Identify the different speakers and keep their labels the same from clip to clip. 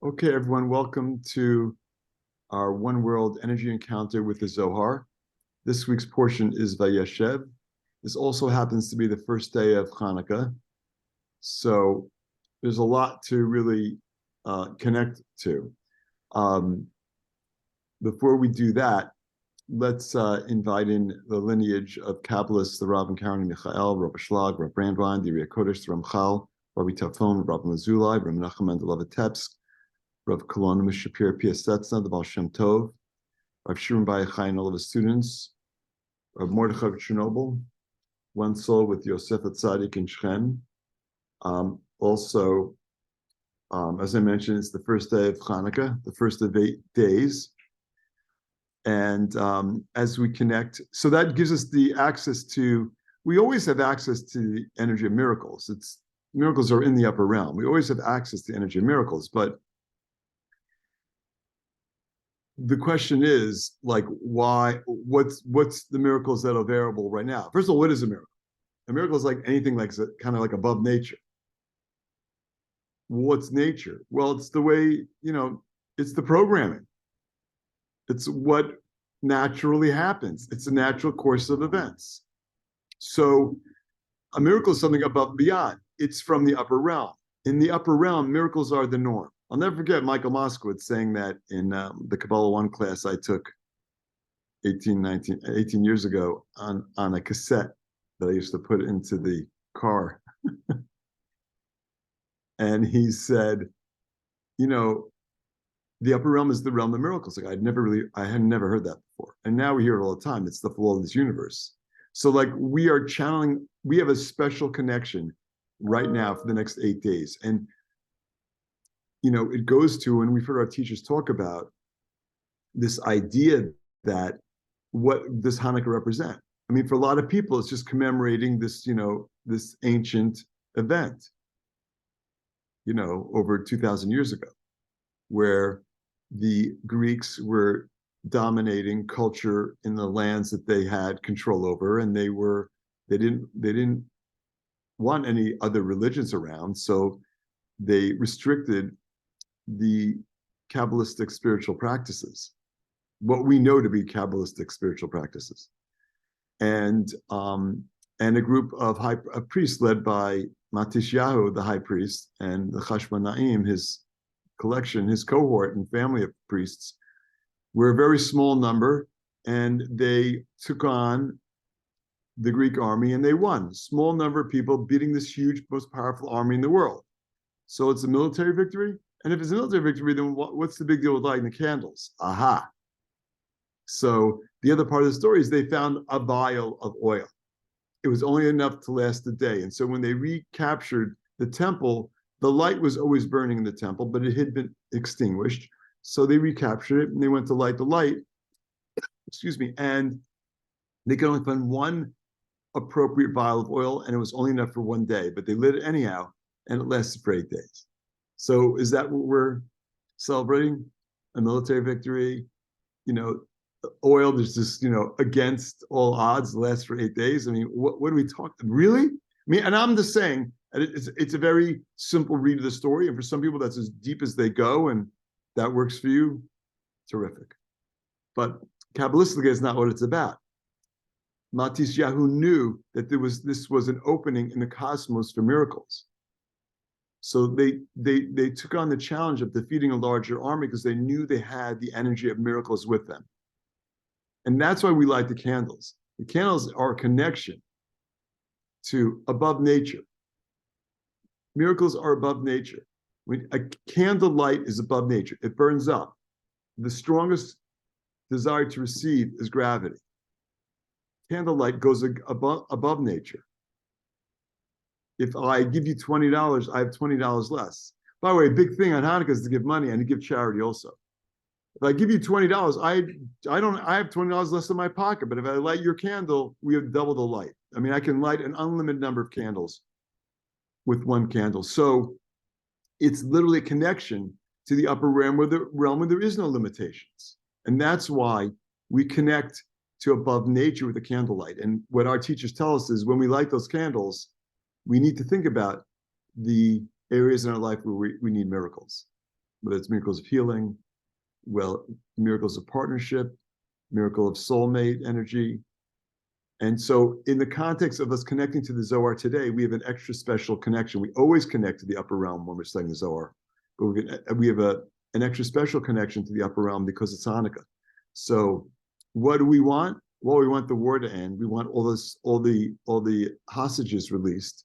Speaker 1: Okay, everyone, welcome to our One World Energy Encounter with the Zohar. This week's portion is Vayeshev. This also happens to be the first day of Hanukkah. So there's a lot to really connect to. Before we do that, let's invite in the lineage of Kabbalists, the Rav and Karen Michael, Rav Shlag, Rav Brandwein, the Ria Kodesh, the Ramchal, Rabbi Tafon, Rav Mazulai, Rav Menachem Mendel Vitebsk, Rav Kolon Shapir Piasetzna, the Baal Shem Tov, Rav Shimon Bar Yochai and all of his students, Rav Mordechai of Chernobyl, one soul with Yosef Atzadik in Shechem. Also, as I mentioned, it's the first day of Hanukkah, the first of 8 days. And as we connect, so that gives us the access to, we always have access to the energy of miracles. Miracles are in the upper realm. We always have access to the energy of miracles, but the question is, like, why, what's the miracles that are available right now? First of all, what is a miracle? A miracle is like anything like kind of like above nature. What's nature? Well, it's the way, it's the programming. It's what naturally happens. It's a natural course of events. So a miracle is something above and beyond. It's from the upper realm. In the upper realm, miracles are the norm. I'll never forget Michael Moskowitz saying that in the Kabbalah 1 class I took 18 years ago on a cassette that I used to put into the car. And he said, the upper realm is the realm of miracles. Like I had never heard that before. And now we hear it all the time. It's the flow of this universe. So like we are channeling, we have a special connection right now for the next 8 days. And it goes to, and we've heard our teachers talk about this idea that what does Hanukkah represent? I mean, for a lot of people, it's just commemorating this, this ancient event, over 2,000 years ago, where the Greeks were dominating culture in the lands that they had control over, and they didn't want any other religions around, so they restricted the Kabbalistic spiritual practices, what we know to be Kabbalistic spiritual practices. And a group of priests led by Matisyahu, the high priest, and the Chashmonaim, his collection, his cohort and family of priests, were a very small number, and they took on the Greek army and they won. Small number of people beating this huge, most powerful army in the world. So it's a military victory. And if it's a military victory, then what's the big deal with lighting the candles? Aha. So the other part of the story is they found a vial of oil. It was only enough to last a day. And so when they recaptured the temple, the light was always burning in the temple, but it had been extinguished. So they recaptured it and they went to light the light, and they could only find one appropriate vial of oil, and it was only enough for 1 day, but they lit it anyhow, and it lasted for 8 days. So is that what we're celebrating? A military victory? Oil, there's this, against all odds, lasts for 8 days. I mean, what are we talking? Really? I mean, and I'm just saying, it's a very simple read of the story. And for some people, that's as deep as they go. And that works for you. Terrific. But Kabbalistically, it's not what it's about. Matisyahu knew that this was an opening in the cosmos for miracles. So they took on the challenge of defeating a larger army because they knew they had the energy of miracles with them. And that's why we light the candles. The candles are a connection to above nature. Miracles are above nature. When a candle light is above nature, it burns up. The strongest desire to receive is gravity. Candlelight goes above nature. If I give you $20, I have $20 less. By the way, a big thing on Hanukkah is to give money and to give charity also. If I give you $20, I have $20 less in my pocket, but if I light your candle, we have double the light. I mean, I can light an unlimited number of candles with one candle. So it's literally a connection to the upper realm where there is no limitations. And that's why we connect to above nature with a candlelight. And what our teachers tell us is when we light those candles, we need to think about the areas in our life where we need miracles. whether it's miracles of healing, well, miracles of partnership, miracle of soulmate energy. And so in the context of us connecting to the Zohar today, we have an extra special connection. We always connect to the upper realm when we're studying the Zohar, but we have an extra special connection to the upper realm because it's Hanukkah. So what do we want? Well, we want the war to end. We want all the hostages released.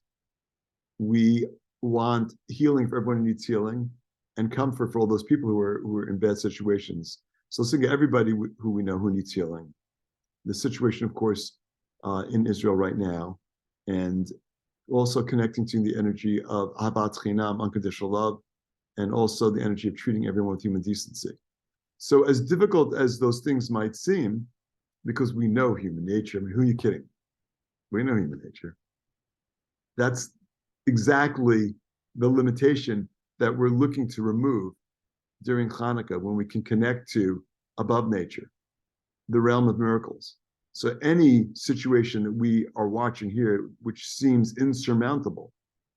Speaker 1: We want healing for everyone who needs healing, and comfort for all those people who are in bad situations. So let's think of everybody who we know who needs healing. The situation, of course, in Israel right now, and also connecting to the energy of Ahavat Chinam, unconditional love, and also the energy of treating everyone with human decency. So as difficult as those things might seem, because we know human nature, I mean, who are you kidding? We know human nature. That's exactly the limitation that we're looking to remove during Hanukkah, when we can connect to above nature, the realm of miracles. So any situation that we are watching here, which seems insurmountable,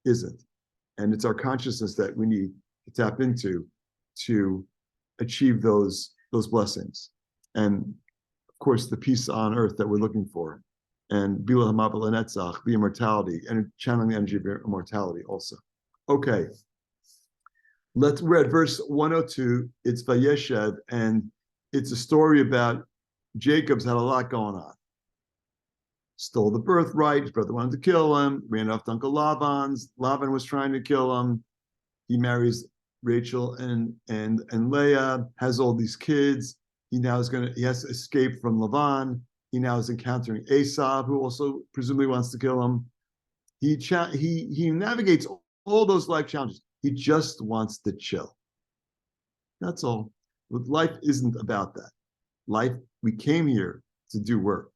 Speaker 1: isn't. And it's our consciousness that we need to tap into to achieve those blessings. And of course, the peace on earth that we're looking for. And Bila Hamabel Netzach, the immortality, and channeling the energy of immortality also. Okay. We're at verse 102. It's Vayeshev, and it's a story about Jacob's had a lot going on. Stole the birthright. His brother wanted to kill him. Ran off to Uncle Laban's. Laban was trying to kill him. He marries Rachel and Leah. Has all these kids. He has to escape from Laban. He now is encountering Esau, who also presumably wants to kill him. He navigates all those life challenges. He just wants to chill. That's all. But life isn't about that. Life, we came here to do work.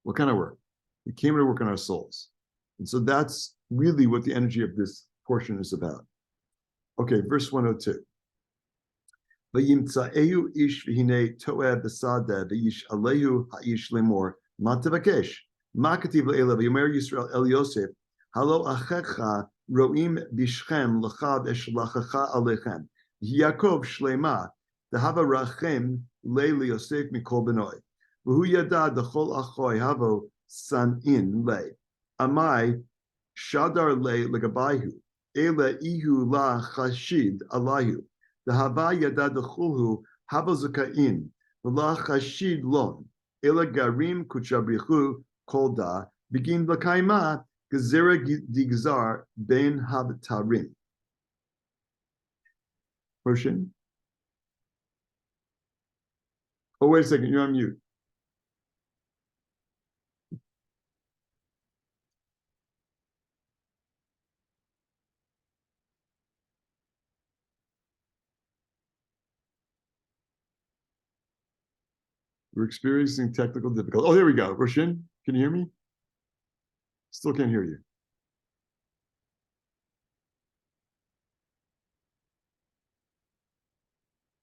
Speaker 1: What kind of work? We came here to work on our souls. And so that's really what the energy of this portion is about. Okay, verse 102. Vayimtza'ehu ish v'hinei to'eh b'sadeh v'ish alehu ha'ish lemor ma tevakesh ma kativ le'ela v'yomer Yisrael el Yosef halo achecha ro'im bishchem l'cha v'eshlachacha alechem Yaakov shlema dehava rachem le'li Yosef mikol benoi v'hu yada dechol achoi havo san'in le amai shadar le legabayhu ele ihu la chashid alayhu the hava yada dechulhu hava zakain v'la chashid lon ele garim kuchabrichu kolda begin l'kaima gezera digzar ben habtarim. Motion. Oh, wait a second, you're on mute. We're experiencing technical difficulty. Oh, there we go. Roshin, can you hear me? Still can't hear you.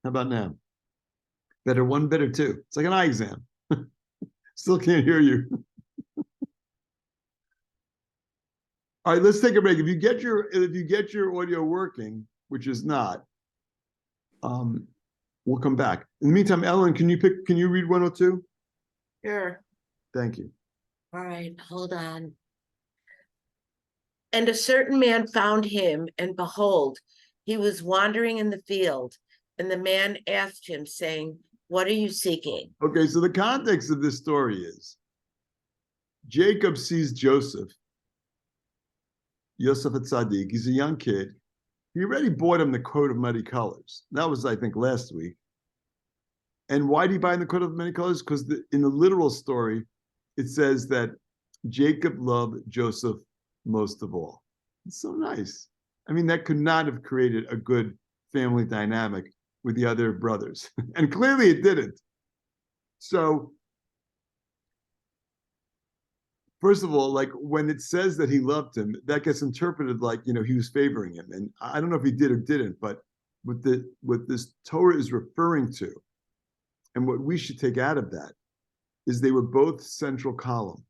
Speaker 1: How about now? Better one, better two. It's like an eye exam. Still can't hear you. All right, let's take a break. If you get your audio working, which is not, we'll come back. In the meantime, Ellen, can you read 102?
Speaker 2: Sure.
Speaker 1: Thank you.
Speaker 2: All right, hold on. And a certain man found him, and behold, he was wandering in the field. And the man asked him, saying, "What are you seeking?"
Speaker 1: Okay, so the context of this story is Jacob sees Joseph Tzaddik. He's a young kid. He already bought him the coat of many colors. That was, I think, last week. And why did he buy him the coat of many colors? Because in the literal story, it says that Jacob loved Joseph most of all. It's so nice. I mean, that could not have created a good family dynamic with the other brothers. And clearly it didn't. So, first of all, like when it says that he loved him, that gets interpreted like, he was favoring him. And I don't know if he did or didn't, but what this Torah is referring to, and what we should take out of that, is they were both central column.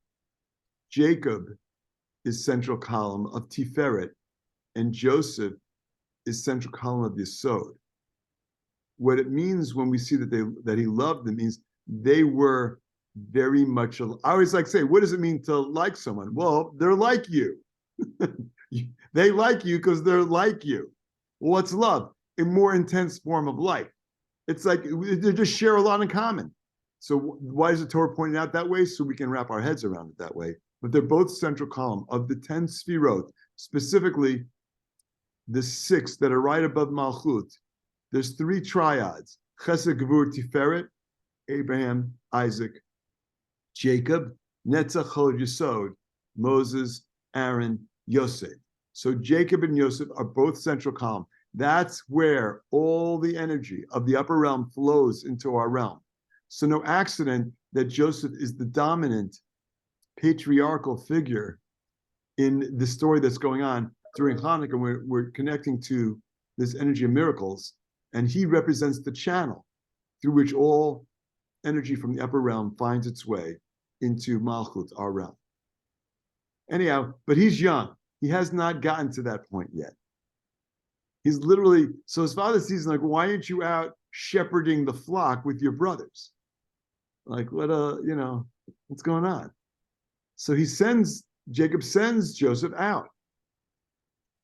Speaker 1: Jacob is central column of Tiferet, and Joseph is central column of Yesod. what it means when we see that he loved them means they were very much. I always like to say, what does it mean to like someone? Well, they're like you. They like you because they're like you. What's love? A more intense form of life. It's like they just share a lot in common. So why is the Torah pointed out that way? So we can wrap our heads around it that way. But they're both central column of the 10 Sfirot, specifically the 6 that are right above Malchut. There's 3 triads: Chesed, Gevur, Tiferet, Abraham, Isaac, Jacob, Netzach, Chod, Yesod, Moses, Aaron, Yosef. So Jacob and Yosef are both central column. That's where all the energy of the upper realm flows into our realm. So no accident that Joseph is the dominant patriarchal figure in the story that's going on during Hanukkah. We're connecting to this energy of miracles, and he represents the channel through which all energy from the upper realm finds its way into Malchut, our realm. Anyhow, but he's young. He has not gotten to that point yet. He's literally, so his father sees him like, why aren't you out shepherding the flock with your brothers? Like, what's going on? So Jacob sends Joseph out.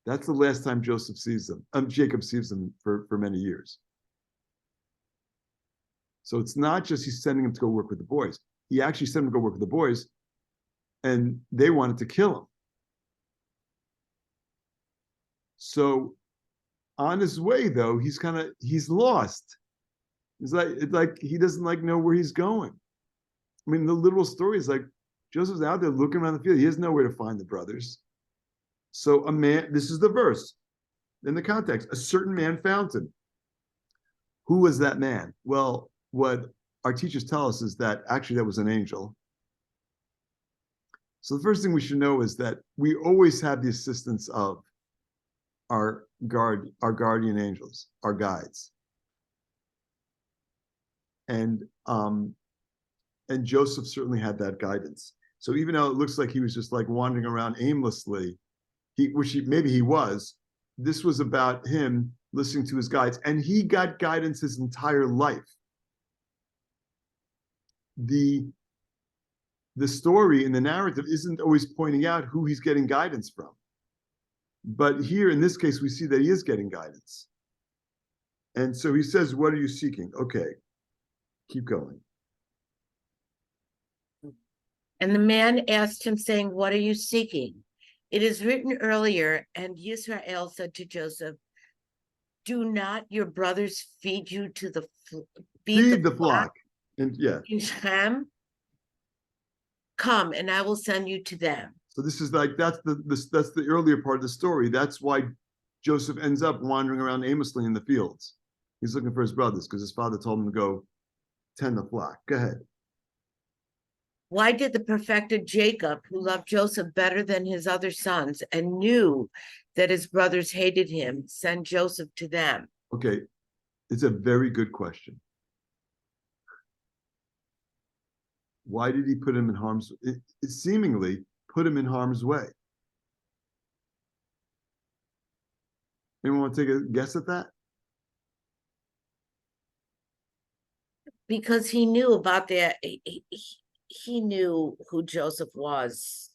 Speaker 1: That's the last time Joseph sees them. Jacob sees them for many years. So it's not just he's sending him to go work with the boys. He actually sent him to go work with the boys, and they wanted to kill him. So on his way, though, he's lost. It's like he doesn't know where he's going. I mean, the literal story is like Joseph's out there looking around the field. He has nowhere to find the brothers. So a man, this is the verse in the context, a certain man found him. Who was that man? Well, what our teachers tell us is that actually that was an angel. So the first thing we should know is that we always have the assistance of our guardian angels, our guides. And Joseph certainly had that guidance. So even though it looks like he was just like wandering around aimlessly, maybe he was, this was about him listening to his guides, and he got guidance his entire life. The story and the narrative isn't always pointing out who he's getting guidance from. But here, in this case, we see that he is getting guidance. And so he says, what are you seeking? Okay, keep going.
Speaker 2: And the man asked him, saying, what are you seeking? It is written earlier, and Yisrael said to Joseph, do not your brothers feed you to feed the flock?
Speaker 1: And yeah.
Speaker 2: In Shem? Come, and I will send you to them.
Speaker 1: So this is like, that's the earlier part of the story. That's why Joseph ends up wandering around aimlessly in the fields. He's looking for his brothers because his father told him to go tend the flock. Go ahead.
Speaker 2: Why did the perfected Jacob, who loved Joseph better than his other sons and knew that his brothers hated him, send Joseph to them?
Speaker 1: Okay, it's a very good question. Why did he put him in harm's way? It seemingly put him in harm's way. Anyone want to take a guess at that?
Speaker 2: Because he knew about that. He knew who Joseph was,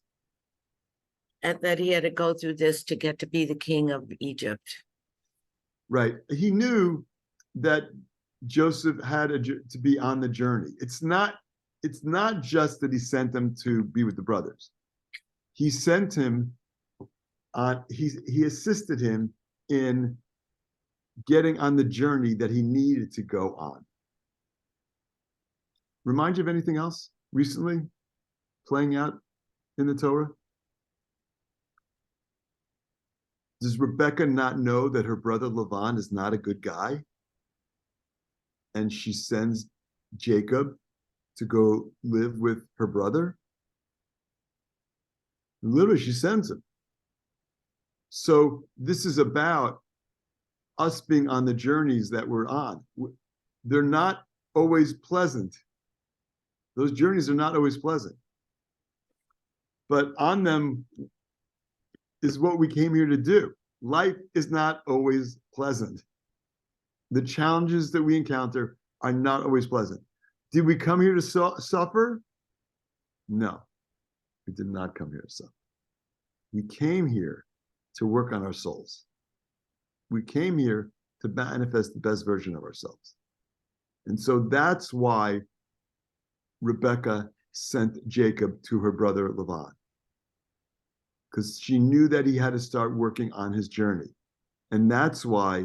Speaker 2: and that he had to go through this to get to be the king of Egypt.
Speaker 1: Right. He knew that Joseph had to be on the journey. It's not just that he sent him to be with the brothers. He sent him on, he assisted him in getting on the journey that he needed to go on. Remind you of anything else recently playing out in the Torah? Does Rebecca not know that her brother Lavan is not a good guy? And she sends Jacob to go live with her brother? Literally, she sends him. So this is about us being on the journeys that we're on. They're not always pleasant. Those journeys are not always pleasant. But on them is what we came here to do. Life is not always pleasant. The challenges that we encounter are not always pleasant. Did we come here to suffer? No, we did not come here to suffer. We came here to work on our souls. We came here to manifest the best version of ourselves. And so that's why Rebecca sent Jacob to her brother Laban, because she knew that he had to start working on his journey. And that's why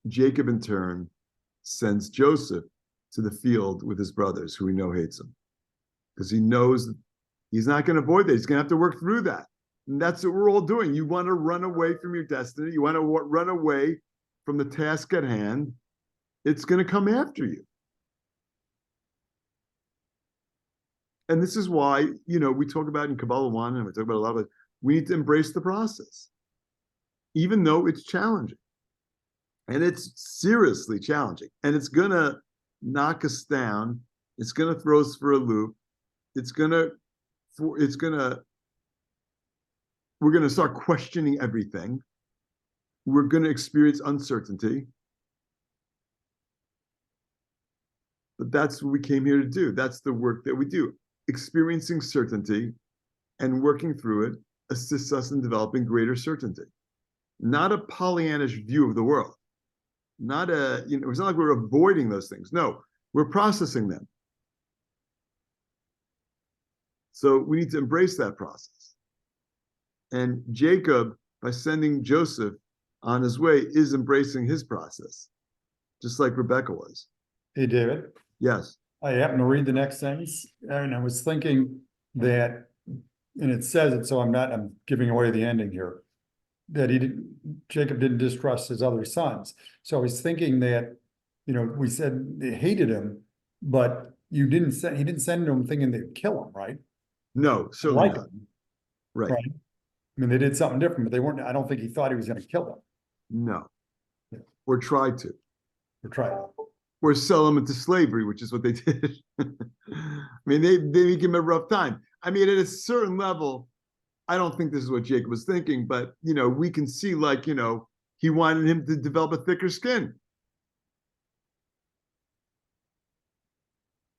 Speaker 1: Jacob, in turn, sends Joseph to the field with his brothers, who we know hates him, because he knows he's not going to avoid that. He's going to have to work through that. And that's what we're all doing. You want to run away from your destiny. You want to run away from the task at hand. It's going to come after you. And this is why, we talk about in Kabbalah 1, and we talk about a lot of it, we need to embrace the process, even though it's challenging. And it's seriously challenging. And it's going to knock us down. It's going to throw us for a loop. We're going to start questioning everything. We're going to experience uncertainty. But that's what we came here to do. That's the work that we do. Experiencing certainty and working through it assists us in developing greater certainty. Not a Pollyannish view of the world. Not it's not like we're avoiding those things. No, we're processing them. So we need to embrace that process. And Jacob, by sending Joseph on his way, is embracing his process, just like Rebecca was.
Speaker 3: Hey, David.
Speaker 1: Yes.
Speaker 3: I happened to read the next sentence, and I was thinking that, and it says it, so I'm giving away the ending here, that Jacob didn't distrust his other sons. So I was thinking that, we said they hated him, but he didn't send them thinking they'd kill him, right?
Speaker 1: No, certainly not.
Speaker 3: Him.
Speaker 1: Right.
Speaker 3: I mean, they did something different, but they weren't, I don't think he thought he was going to kill them.
Speaker 1: No. Or tried to.
Speaker 3: Or try.
Speaker 1: Or sell them into slavery, which is what they did. I mean, they give him a rough time. I mean, at a certain level, I don't think this is what Jacob was thinking, but, we can see, he wanted him to develop a thicker skin.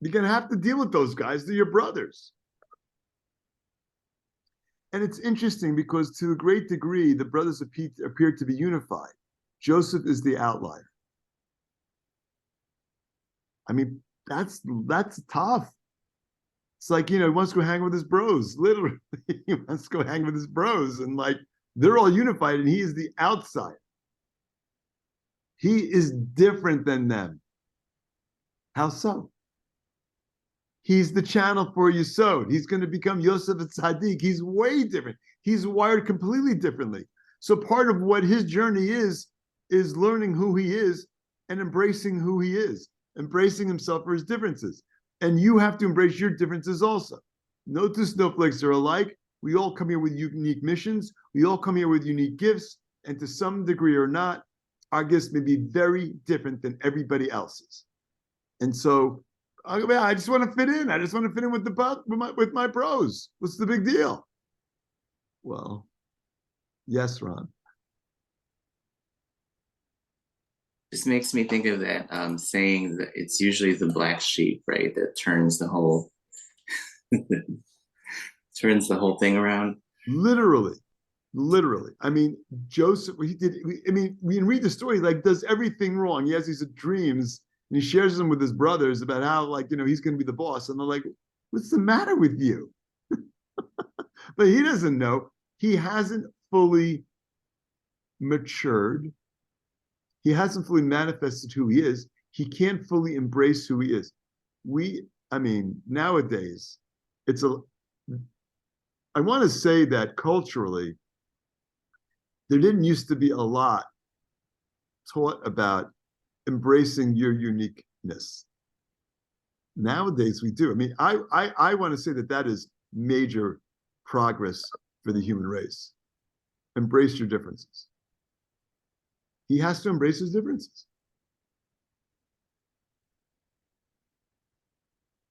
Speaker 1: You're going to have to deal with those guys. They're your brothers. And it's interesting because to a great degree, the brothers appear to be unified. Joseph is the outlier. I mean, that's tough. It's like, he wants to go hang with his bros. Literally, he wants to go hang with his bros. And they're all unified and he is the outsider. He is different than them. How so? He's the channel for Yesod. He's going to become Yosef Tzaddik. He's way different. He's wired completely differently. So part of what his journey is learning who he is and embracing who he is, embracing himself for his differences. And you have to embrace your differences also. No two snowflakes are alike. We all come here with unique missions. We all come here with unique gifts. And to some degree or not, our gifts may be very different than everybody else's. And so I just want to fit in. I just want to fit in with my bros. What's the big deal? Well, yes, Ron.
Speaker 4: This makes me think of that saying that it's usually the black sheep, right, that turns the whole thing around. Literally.
Speaker 1: I mean, Joseph, we can read the story, does everything wrong. He has these dreams and he shares them with his brothers about how, he's going to be the boss. And they're like, what's the matter with you? But he doesn't know. He hasn't fully matured. He hasn't fully manifested who he is. He can't fully embrace who he is. Nowadays, I want to say that culturally, there didn't used to be a lot taught about embracing your uniqueness. Nowadays, we do. I want to say that is major progress for the human race. Embrace your differences. He has to embrace his differences.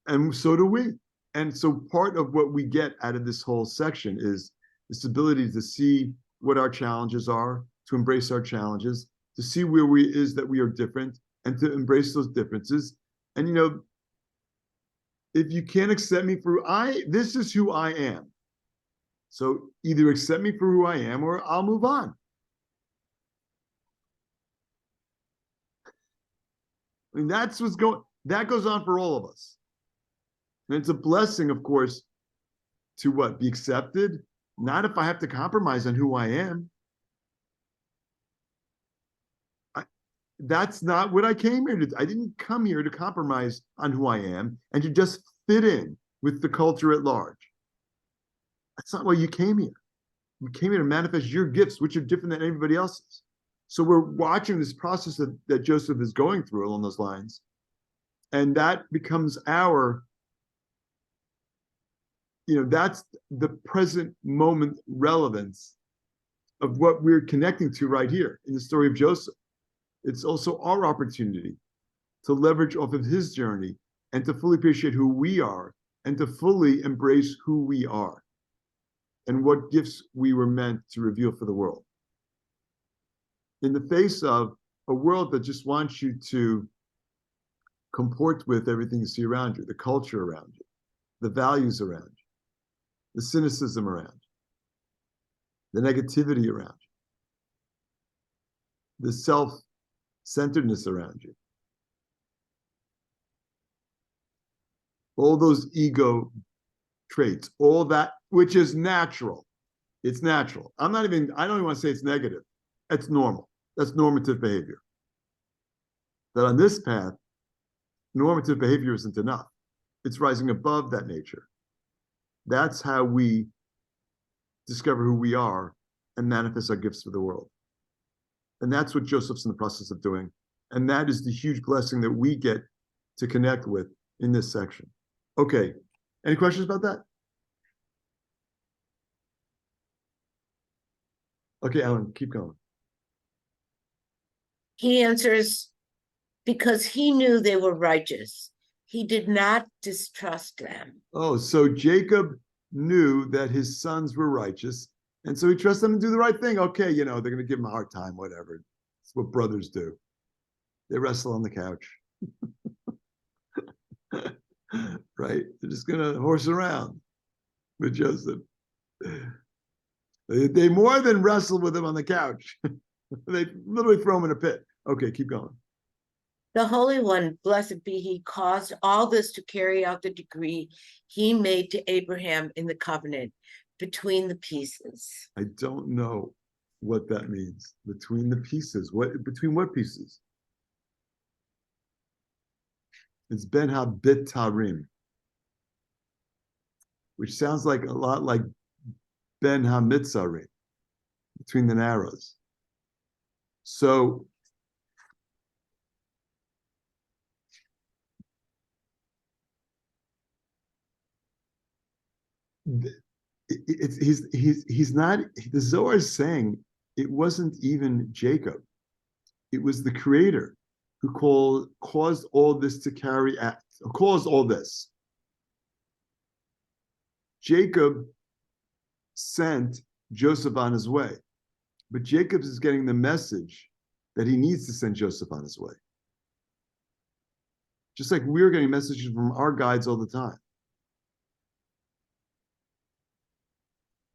Speaker 1: And so do we. And so part of what we get out of this whole section is this ability to see what our challenges are, to embrace our challenges, to see where we are different and to embrace those differences. And if you can't accept me for this is who I am. So either accept me for who I am or I'll move on. I mean, that goes on for all of us. And it's a blessing, of course, to what? Be accepted? Not if I have to compromise on who I am. That's not what I came here to do. I didn't come here to compromise on who I am and to just fit in with the culture at large. That's not why you came here. You came here to manifest your gifts, which are different than everybody else's. So we're watching this process that Joseph is going through along those lines. And that becomes that's the present moment relevance of what we're connecting to right here in the story of Joseph. It's also our opportunity to leverage off of his journey and to fully appreciate who we are and to fully embrace who we are and what gifts we were meant to reveal for the world. In the face of a world that just wants you to comport with everything you see around you, the culture around you, the values around you, the cynicism around you, the negativity around you, the self-centeredness around you, all those ego traits, all that, which is natural. It's natural. I don't even want to say it's negative. That's normal. That's normative behavior. That on this path, normative behavior isn't enough. It's rising above that nature. That's how we discover who we are and manifest our gifts for the world. And that's what Joseph's in the process of doing. And that is the huge blessing that we get to connect with in this section. Okay, any questions about that? Okay, Alan, keep going.
Speaker 2: He answers, because he knew they were righteous. He did not distrust them.
Speaker 1: Oh, so Jacob knew that his sons were righteous, and so he trusts them to do the right thing. Okay, they're going to give him a hard time, whatever. It's what brothers do. They wrestle on the couch. Right? They're just going to horse around with Joseph. They more than wrestle with him on the couch. They literally throw him in a pit. Okay, keep going.
Speaker 2: The Holy One, blessed be he, caused all this to carry out the decree he made to Abraham in the covenant between the pieces.
Speaker 1: I don't know what that means. Between the pieces. Between what pieces? It's Ben HaBit Tarim, which sounds like a lot like Ben HaMitzarim, between the narrows. So he's not, the Zohar is saying it wasn't even Jacob. It was the Creator who caused all this to caused all this. Jacob sent Joseph on his way, but Jacob is getting the message that he needs to send Joseph on his way. Just like we're getting messages from our guides all the time.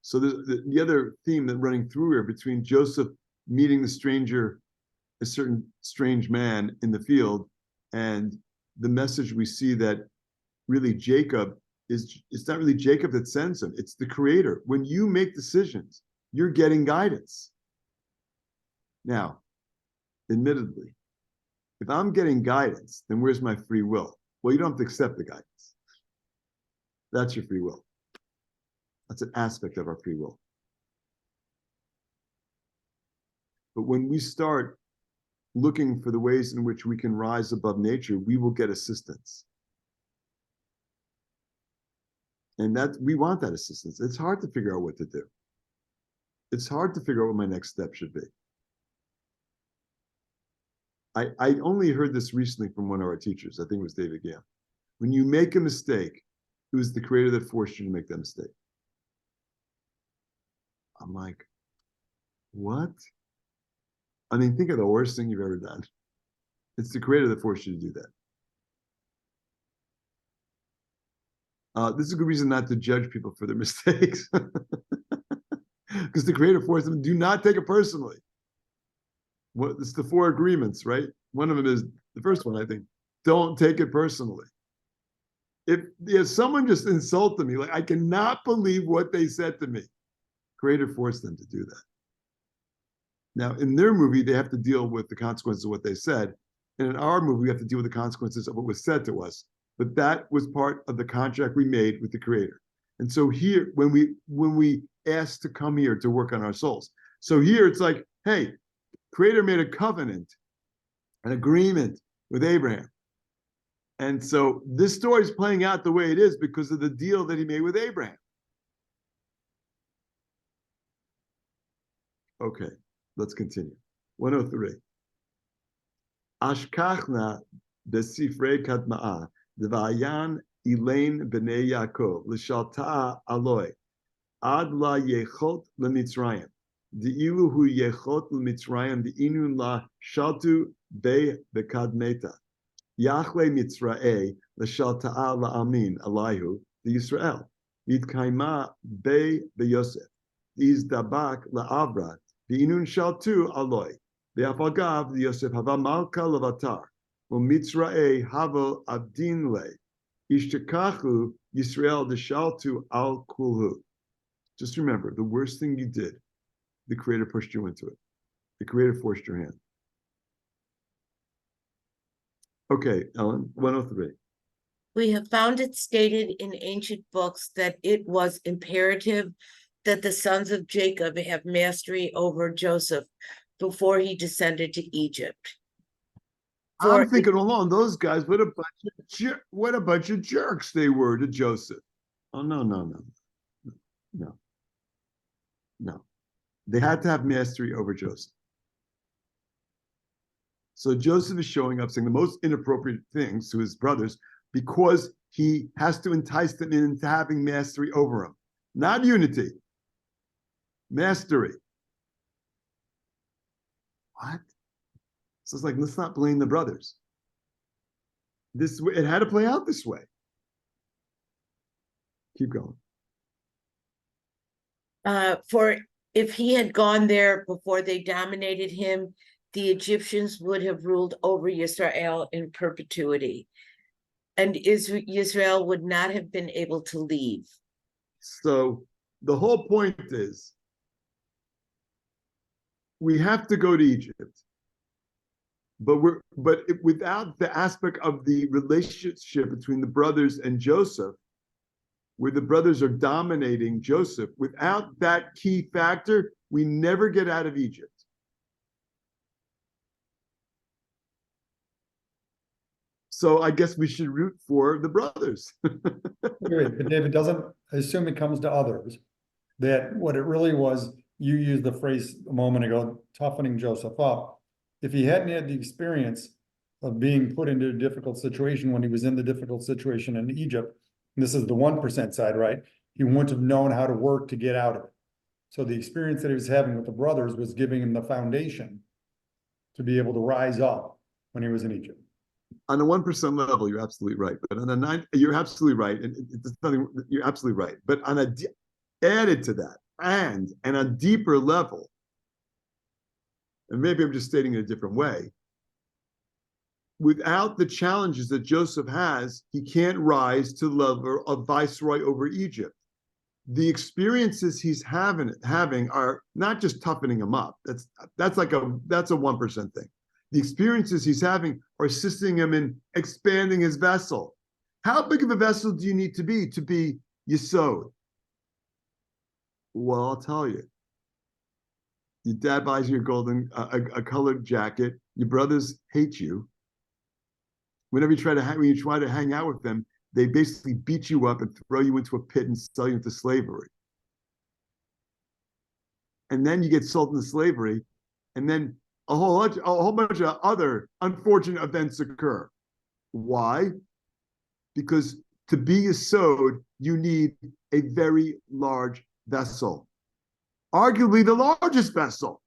Speaker 1: So the other theme that running through here between Joseph meeting the stranger, a certain strange man in the field, and the message we see that really Jacob it's not really Jacob that sends him, it's the Creator. When you make decisions, you're getting guidance. Now, admittedly, if I'm getting guidance, then where's my free will? Well, you don't have to accept the guidance. That's your free will. That's an aspect of our free will. But when we start looking for the ways in which we can rise above nature, we will get assistance. And that we want that assistance. It's hard to figure out what to do. It's hard to figure out what my next step should be. I only heard this recently from one of our teachers. I think it was David Gam. When you make a mistake, it was the Creator that forced you to make that mistake. I'm like, what? I mean, think of the worst thing you've ever done. It's the creator that forced you to do that. This is a good reason not to judge people for their mistakes. Because the creator forced them, do not take it personally. It's the 4 agreements, right? One of them is the first one, I think. Don't take it personally. If someone just insulted me, like I cannot believe what they said to me, creator forced them to do that. Now, in their movie, they have to deal with the consequences of what they said. And in our movie, we have to deal with the consequences of what was said to us. But that was part of the contract we made with the creator. And so here, when we asked to come here to work on our souls. So here it's like, hey, creator made a covenant, an agreement with Abraham. And so this story is playing out the way it is because of the deal that he made with Abraham. Okay, let's continue. 103. Ashkachna besifrei kadma'a devayan Elaine b'nei Yaakov l'shalta aloi ad la yechot l'mitzrayim de'ilu hu yechot l'mitzrayim de'inu la shaltu be bekadmeta Yachle mitzrae l'shalta'a la'amin alayhu Yisrael yitkaima be beyosef izdabak la'avra de'inun shaltu aloi ve'afagav Yosef hava malka levatar u'mitzrae havo abdin le Ishtakachu Yisrael deshaltu al kulhu. Just remember, the worst thing you did, the creator pushed you into it. The creator forced your hand. Okay, Ellen, 103.
Speaker 2: We have found it stated in ancient books that it was imperative that the sons of Jacob have mastery over Joseph before he descended to Egypt.
Speaker 1: I'm thinking along those guys, what a bunch of jerks they were to Joseph. Oh, no. They had to have mastery over Joseph. So Joseph is showing up saying the most inappropriate things to his brothers because he has to entice them into having mastery over him. Not unity, mastery. What? So it's like, let's not blame the brothers. It had to play out this way. Keep going.
Speaker 2: For if he had gone there before they dominated him, the Egyptians would have ruled over Israel in perpetuity, and Israel would not have been able to leave.
Speaker 1: So the whole point is, we have to go to Egypt. But without the aspect of the relationship between the brothers and Joseph, where the brothers are dominating Joseph, without that key factor, we never get out of Egypt. So I guess we should root for the brothers.
Speaker 3: Great, but David, I assume it comes to others, that what it really was, you used the phrase a moment ago, toughening Joseph up. If he hadn't had the experience of being put into a difficult situation when he was in the difficult situation in Egypt, and this is the 1% side, right? He wouldn't have known how to work to get out of it. So the experience that he was having with the brothers was giving him the foundation to be able to rise up when he was in Egypt.
Speaker 1: On a 1% level, you're absolutely right. But on a 9, you're absolutely right. And it's nothing, you're absolutely right. But on added to that, and a deeper level, and maybe I'm just stating it a different way, without the challenges that Joseph has, he can't rise to the level of viceroy over Egypt. The experiences he's having are not just toughening him up. That's a 1% thing. The experiences he's having are assisting him in expanding his vessel. How big of a vessel do you need to be Yesod? Well, I'll tell you. Your dad buys you a colored jacket. Your brothers hate you. When you try to hang out with them, they basically beat you up and throw you into a pit and sell you into slavery. And then you get sold into slavery, and then a whole bunch of other unfortunate events occur. Why? Because to be Yesod, you need a very large vessel. Arguably the largest vessel.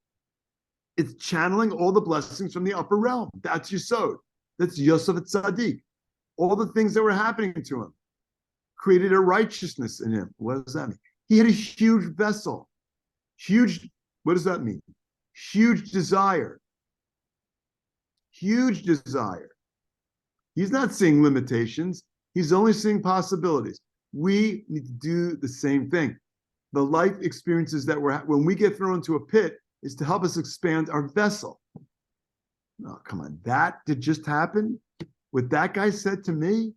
Speaker 1: It's channeling all the blessings from the upper realm. That's Yesod. That's Yosef Tzaddik. All the things that were happening to him created a righteousness in him. What does that mean? He had a huge vessel. Huge, what does that mean? Huge desire. Huge desire. He's not seeing limitations. He's only seeing possibilities. We need to do the same thing. The life experiences that when we get thrown into a pit is to help us expand our vessel. No, come on. That did just happen? What that guy said to me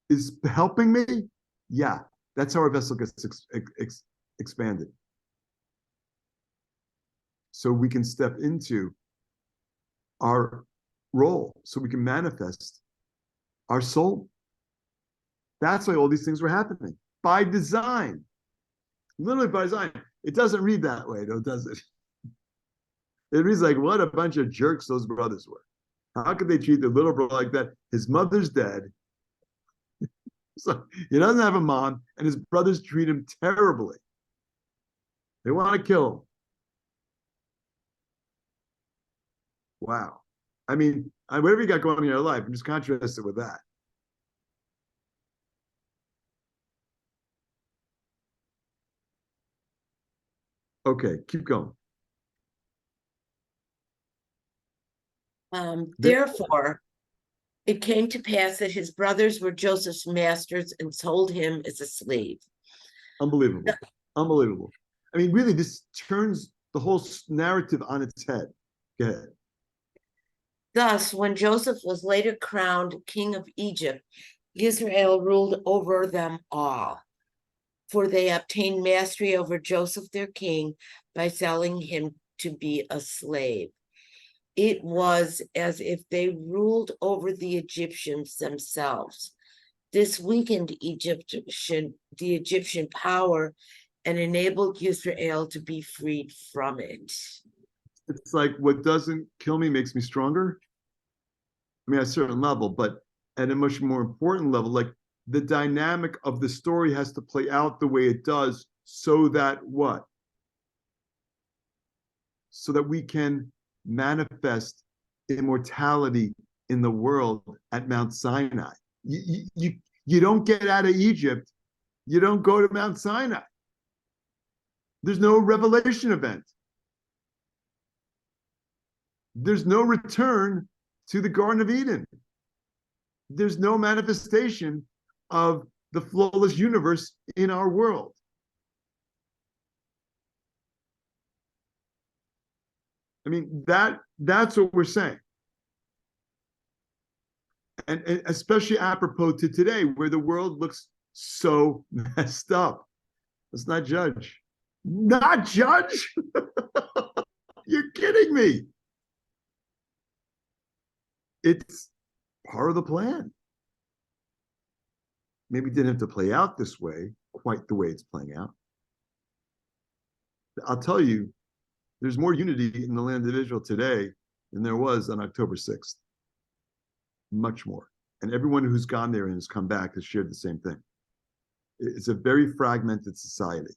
Speaker 1: is helping me? Yeah, that's how our vessel gets expanded. So we can step into our role, so we can manifest our soul. That's why all these things were happening, by design. Literally by design. It doesn't read that way, though, does it? It reads like, what a bunch of jerks those brothers were. How could they treat their little brother like that? His mother's dead. So he doesn't have a mom, and his brothers treat him terribly. They want to kill him. Wow. I mean, whatever you got going on in your life, I'm just contrast it with that. Okay, keep going.
Speaker 2: Therefore, it came to pass that his brothers were Joseph's masters and sold him as a slave.
Speaker 1: Unbelievable. Unbelievable. I mean, really, this turns the whole narrative on its head. Go ahead.
Speaker 2: Thus, when Joseph was later crowned king of Egypt, Israel ruled over them all, for they obtained mastery over Joseph their king by selling him to be a slave. It was as if they ruled over the Egyptians themselves. This weakened the Egyptian power and enabled Israel to be freed from it.
Speaker 1: It's like, what doesn't kill me makes me stronger. I mean, at a certain level, but at a much more important level, like the dynamic of the story has to play out the way it does so that what? So that we can manifest immortality in the world at Mount Sinai. You don't get out of Egypt, you don't go to Mount Sinai. There's no revelation event. There's no return to the Garden of Eden. There's no manifestation of the flawless universe in our world. I mean, that's what we're saying. And especially apropos to today, where the world looks so messed up. Let's not judge. Not judge? You're kidding me. It's part of the plan. Maybe it didn't have to play out this way, quite the way it's playing out. I'll tell you, there's more unity in the land of Israel today than there was on October 6th. Much more. And everyone who's gone there and has come back has shared the same thing. It's a very fragmented society.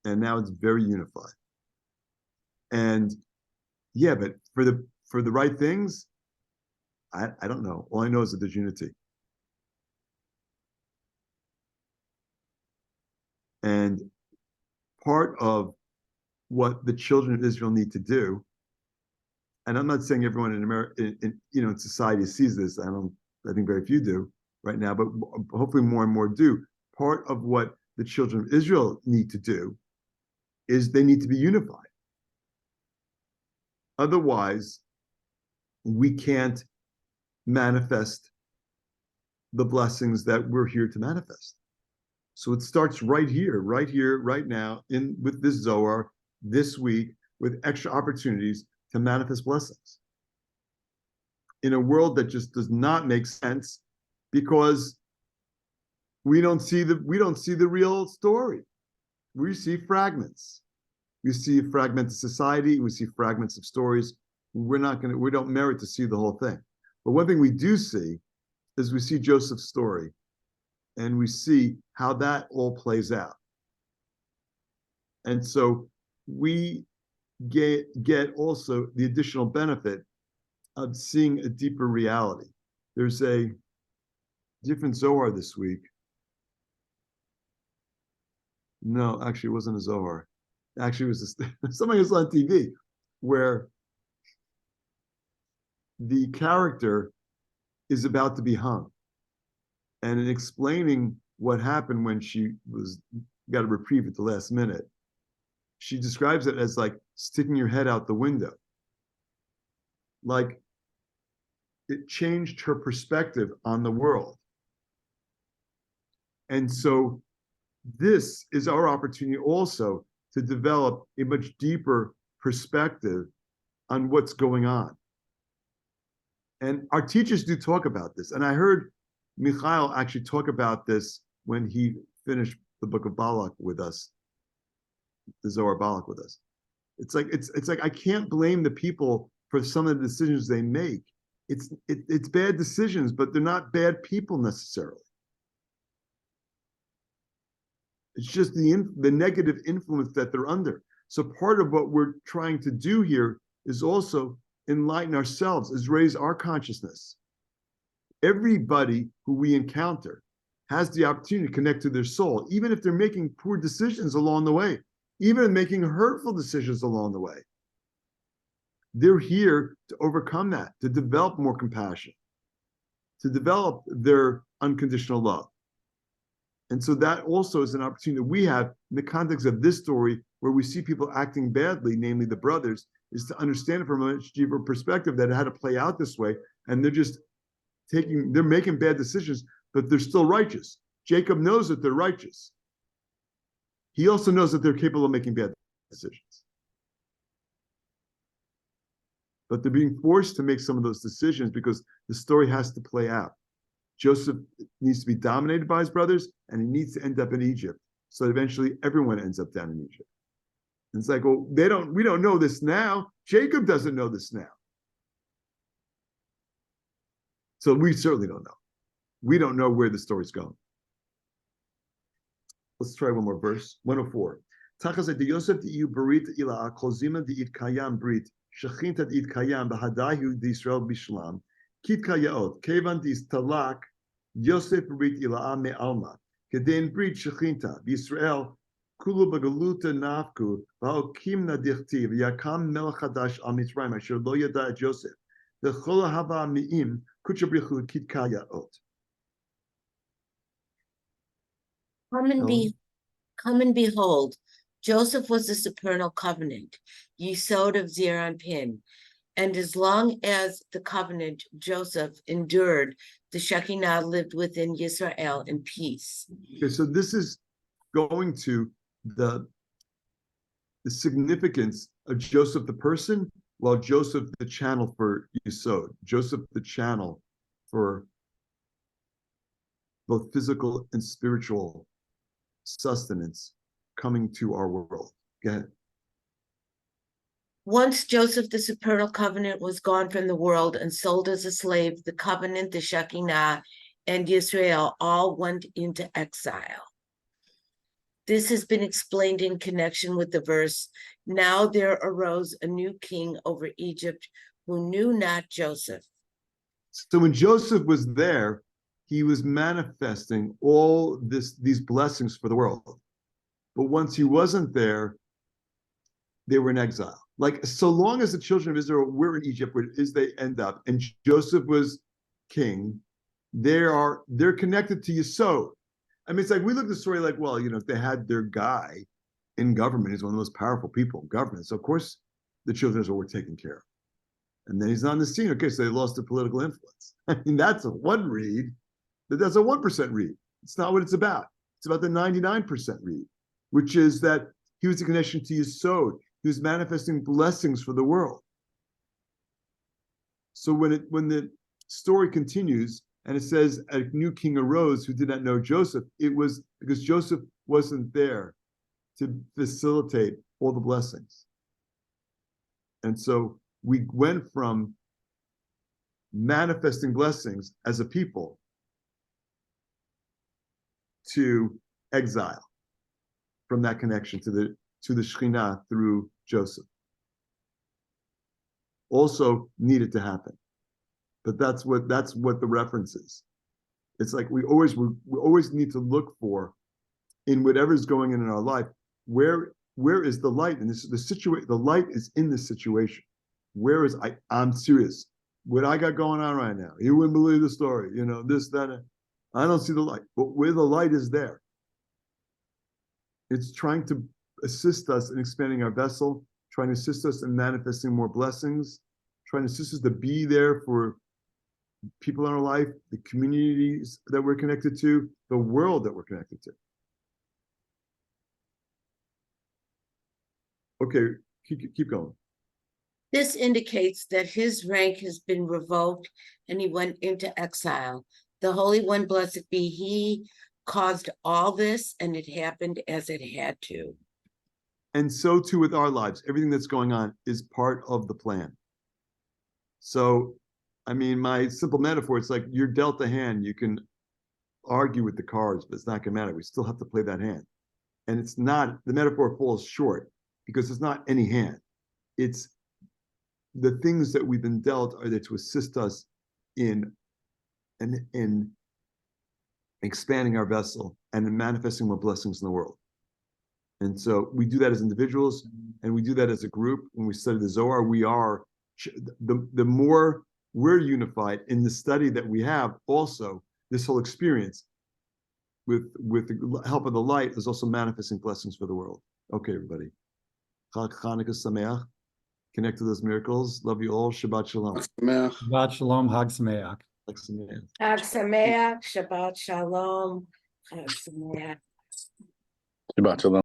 Speaker 1: And now it's very unified. And yeah, but for the right things, I don't know. All I know is that there's unity. And part of what the children of Israel need to do, and I'm not saying everyone in America, in society sees this. I think very few do right now, but hopefully more and more do. Part of what the children of Israel need to do is they need to be unified. Otherwise, we can't manifest the blessings that we're here to manifest. So it starts right here, right now, with this Zohar, this week, with extra opportunities to manifest blessings. In a world that just does not make sense because we don't see the real story. We see fragments. We see fragmented society, we see fragments of stories. We don't merit to see the whole thing. But one thing we do see is we see Joseph's story and we see how that all plays out. And so we get also the additional benefit of seeing a deeper reality. There's a different Zohar this week. No, actually, it wasn't a Zohar. Actually, it was something was on TV where the character is about to be hung. And in explaining what happened when she got a reprieve at the last minute, she describes it as like sticking your head out the window. Like it changed her perspective on the world. And so this is our opportunity also to develop a much deeper perspective on what's going on. And our teachers do talk about this. And I heard Michael actually talk about this when he finished the book of Balak with us, the Zohar Balak with us. It's like I can't blame the people for some of the decisions they make. It's bad decisions, but they're not bad people necessarily. It's just the negative influence that they're under. So part of what we're trying to do here is also enlighten ourselves, is raise our consciousness. Everybody who we encounter has the opportunity to connect to their soul, even if they're making poor decisions along the way, even making hurtful decisions along the way. They're here to overcome that, to develop more compassion, to develop their unconditional love. And so that also is an opportunity that we have in the context of this story, where we see people acting badly, namely the brothers, is to understand it from a much deeper perspective that it had to play out this way. And they're making bad decisions, but they're still righteous. Jacob knows that they're righteous. He also knows that they're capable of making bad decisions. But they're being forced to make some of those decisions because the story has to play out. Joseph needs to be dominated by his brothers, and he needs to end up in Egypt. So eventually everyone ends up down in Egypt. And it's like, well, we don't know this now. Jacob doesn't know this now. So we certainly don't know. We don't know where the story's going. Let's try one more verse. 104. Tachas Yosef di'u berit ila kozima di'it kayam brit shechinta di'it kayam b'hadayu d'Yisrael bishlam kit kayaot kevan distalak Yosef berit ila me'alma keden brit shechinta b'Yisrael kulu b'galuta nafku v'hokimna dichtiv yakam melech hadash al Mitzrayim asher lo yada et Yosef v'chol hava mi'im kuchabrichu kit kayaot.
Speaker 2: Come and behold, Joseph was the supernal covenant, Yesod of Zeir Pin, and as long as the covenant Joseph endured, the Shekinah lived within Yisrael in peace.
Speaker 1: Okay, so this is going to the significance of Joseph the person, while Joseph the channel for Yesod, Joseph the channel for both physical and spiritual sustenance coming to our world. Go ahead.
Speaker 2: Once Joseph, the supernal covenant, was gone from the world and sold as a slave, the covenant, the Shekinah, and Israel all went into exile. This has been explained in connection with the verse, now there arose a new king over Egypt who knew not Joseph.
Speaker 1: So when Joseph was there, he was manifesting all these blessings for the world. But once he wasn't there, they were in exile. Like, so long as the children of Israel were in Egypt, where is they end up, and Joseph was king, they're connected to Yesod. I mean, it's like we look at the story like, well, if they had their guy in government, he's one of the most powerful people in government. So of course the children of Israel were taken care of. And then he's on the scene. Okay, so they lost their political influence. I mean, that's a one read. That's a 1% read. It's not what it's about. It's about the 99% read, which is that he was a connection to Yesod. He was manifesting blessings for the world. So when the story continues and it says a new king arose who did not know Joseph, it was because Joseph wasn't there to facilitate all the blessings. And so we went from manifesting blessings as a people to exile from that connection to to the Shekhinah through Joseph. Also needed to happen. But that's what the reference is. It's like we always need to look for, in whatever's going in our life, where is the light? And the light is in this situation. Where is I'm serious. What I got going on right now, you wouldn't believe the story, this, that, I don't see the light. But where the light is there, it's trying to assist us in expanding our vessel, trying to assist us in manifesting more blessings, trying to assist us to be there for people in our life, the communities that we're connected to, the world that we're connected to. Okay, keep going.
Speaker 2: This indicates that his rank has been revoked and he went into exile. The Holy One, blessed be he, caused all this, and it happened as it had to.
Speaker 1: And so too with our lives. Everything that's going on is part of the plan. So, I mean, my simple metaphor, it's like you're dealt a hand. You can argue with the cards, but it's not going to matter. We still have to play that hand. And it's not, the metaphor falls short because it's not any hand. It's the things that we've been dealt are there to assist us in expanding our vessel and in manifesting more blessings in the world. And so we do that as individuals, and we do that as a group. When we study the Zohar, we are, the more we're unified in the study that we have, also this whole experience with the help of the light is also manifesting blessings for the world. Okay, everybody. Chanukah Sameach. Connect to those miracles. Love you all. Shabbat Shalom.
Speaker 3: Shabbat Shalom, Hag Sameach.
Speaker 2: Chag Sameach, Shabbat Shalom, Chag Sameach.
Speaker 5: Shabbat Shalom.